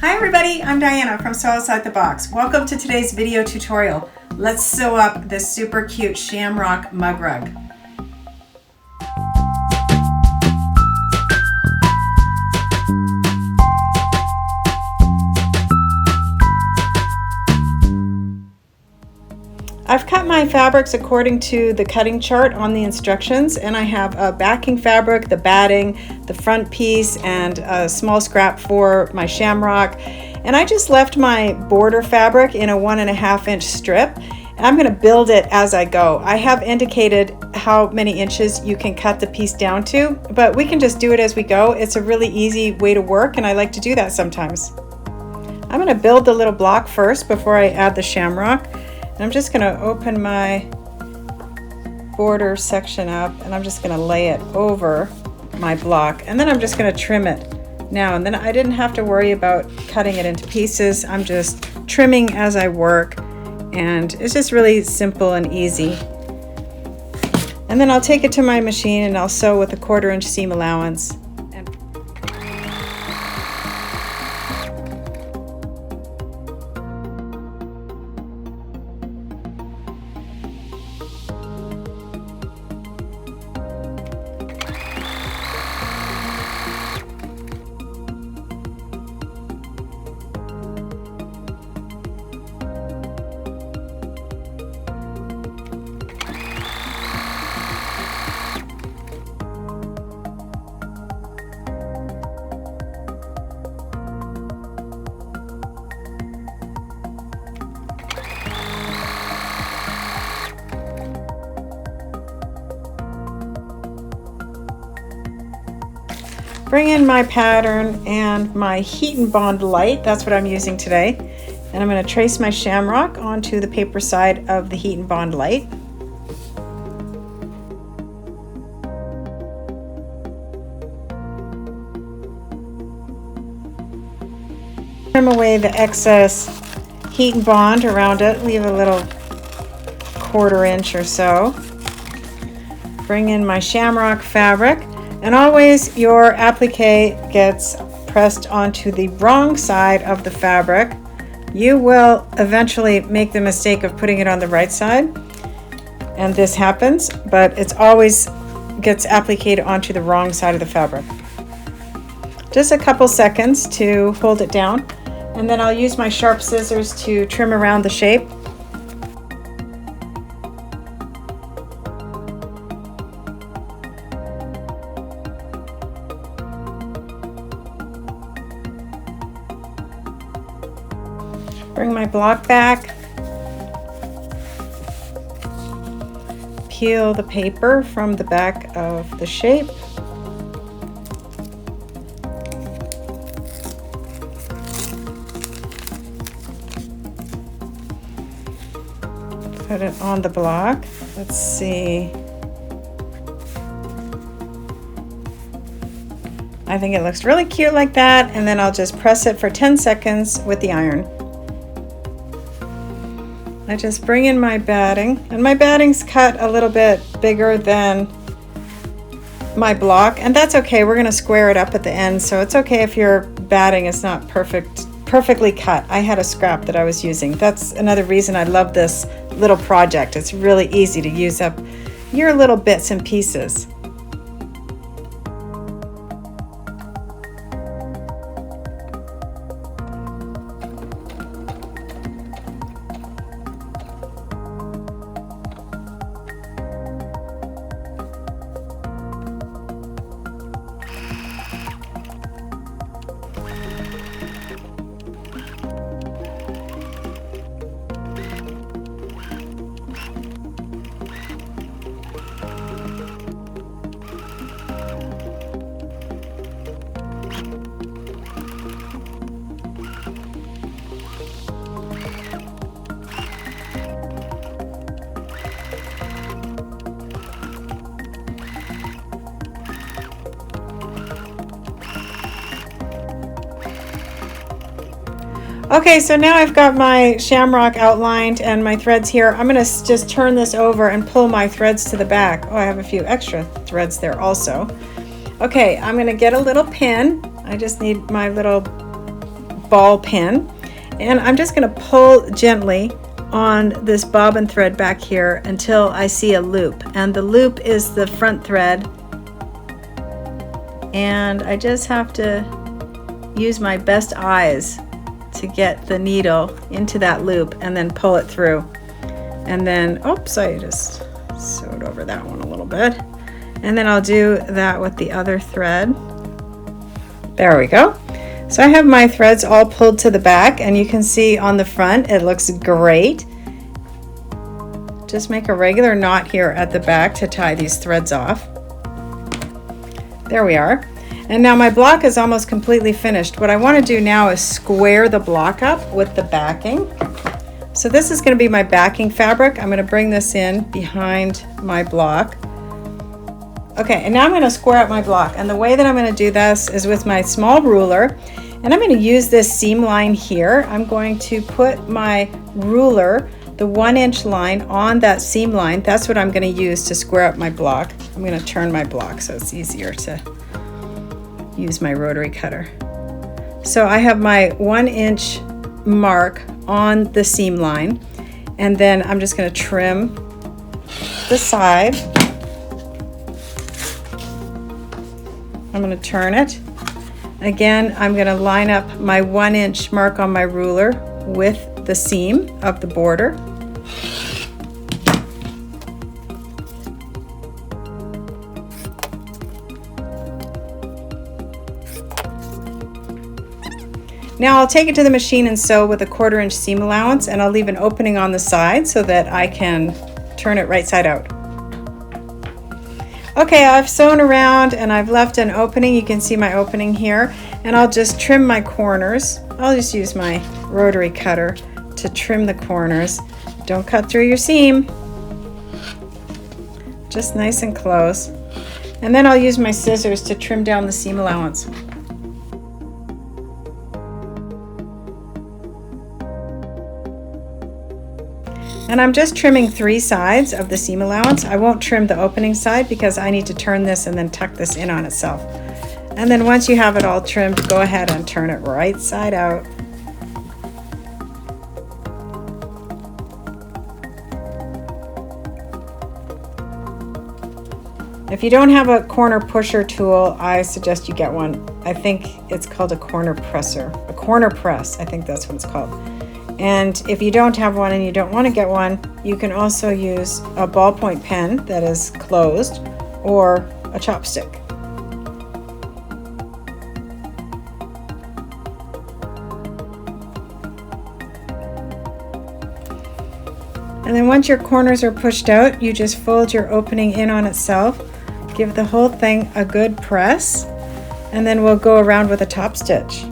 Hi everybody, I'm Diana from Sew Outside the Box. Welcome to today's video tutorial. Let's sew up this super cute Shamrock mug rug. I've cut my fabrics according to the cutting chart on the instructions, and I have a backing fabric, the batting, the front piece, and a small scrap for my shamrock. And I just left my border fabric in a 1.5 inch strip. And I'm going to build it as I go. I have indicated how many inches you can cut the piece down to, but we can just do it as we go. It's a really easy way to work, and I like to do that sometimes. I'm going to build the little block first before I add the shamrock. I'm just going to open my border section up, and I'm just going to lay it over my block, and then I'm just going to trim it now. And then I didn't have to worry about cutting it into pieces. I'm just trimming as I work, and it's just really simple and easy. And then I'll take it to my machine and I'll sew with a 1/4 inch seam allowance. Bring in my pattern and my heat and bond light. That's what I'm using today. And I'm going to trace my shamrock onto the paper side of the heat and bond light. Trim away the excess heat and bond around it. Leave a little 1/4 inch or so. Bring in my shamrock fabric. And always your applique gets pressed onto the wrong side of the fabric. You will eventually make the mistake of putting it on the right side, and this happens, but it's always gets appliqued onto the wrong side of the fabric. Just a couple seconds to hold it down, and then I'll use my sharp scissors to trim around the shape. Bring my block back, peel the paper from the back of the shape, put it on the block. Let's see. I think it looks really cute like that, and then I'll just press it for 10 seconds with the iron. I just bring in my batting, and my batting's cut a little bit bigger than my block, and that's okay. We're going to square it up at the end, so it's okay if your batting is not perfectly cut. I had a scrap that I was using. That's another reason I love this little project. It's really easy to use up your little bits and pieces. Okay, so now I've got my shamrock outlined and my threads here. I'm going to just turn this over and pull my threads to the back. Oh, I have a few extra threads there also. Okay, I'm going to get a little pin. I just need my little ball pin, and I'm just going to pull gently on this bobbin thread back here until I see a loop, and the loop is the front thread, and I just have to use my best eyes to get the needle into that loop and then pull it through. And then, oops, I just sewed over that one a little bit, and then I'll do that with the other thread. There we go. So I have my threads all pulled to the back, and you can see on the front it looks great. Just make a regular knot here at the back to tie these threads off. There we are. And now my block is almost completely finished. What I want to do now is square the block up with the backing. So this is going to be my backing fabric. I'm going to bring this in behind my block. Okay, and now I'm going to square up my block. And the way that I'm going to do this is with my small ruler. And I'm going to use this seam line here. I'm going to put my ruler, the 1-inch line, on that seam line. That's what I'm going to use to square up my block. I'm going to turn my block so it's easier to use my rotary cutter. So I have my 1-inch mark on the seam line, and then I'm just going to trim the side. I'm going to turn it. Again, I'm going to line up my 1-inch mark on my ruler with the seam of the border. Now I'll take it to the machine and sew with a 1/4 inch seam allowance, and I'll leave an opening on the side so that I can turn it right side out. Okay, I've sewn around and I've left an opening. You can see my opening here, and I'll just trim my corners. I'll just use my rotary cutter to trim the corners. Don't cut through your seam. Just nice and close. And then I'll use my scissors to trim down the seam allowance. And I'm just trimming 3 sides of the seam allowance. I won't trim the opening side because I need to turn this and then tuck this in on itself. And then once you have it all trimmed, go ahead and turn it right side out. If you don't have a corner pusher tool, I suggest you get one. I think it's called a corner presser, a corner press. I think that's what it's called. And if you don't have one and you don't want to get one, you can also use a ballpoint pen that is closed or a chopstick. And then once your corners are pushed out, you just fold your opening in on itself, give the whole thing a good press, and then we'll go around with a top stitch.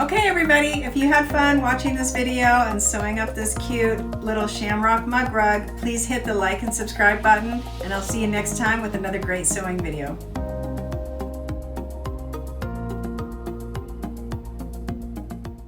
Okay everybody, if you had fun watching this video and sewing up this cute little shamrock mug rug, please hit the like and subscribe button, and I'll see you next time with another great sewing video.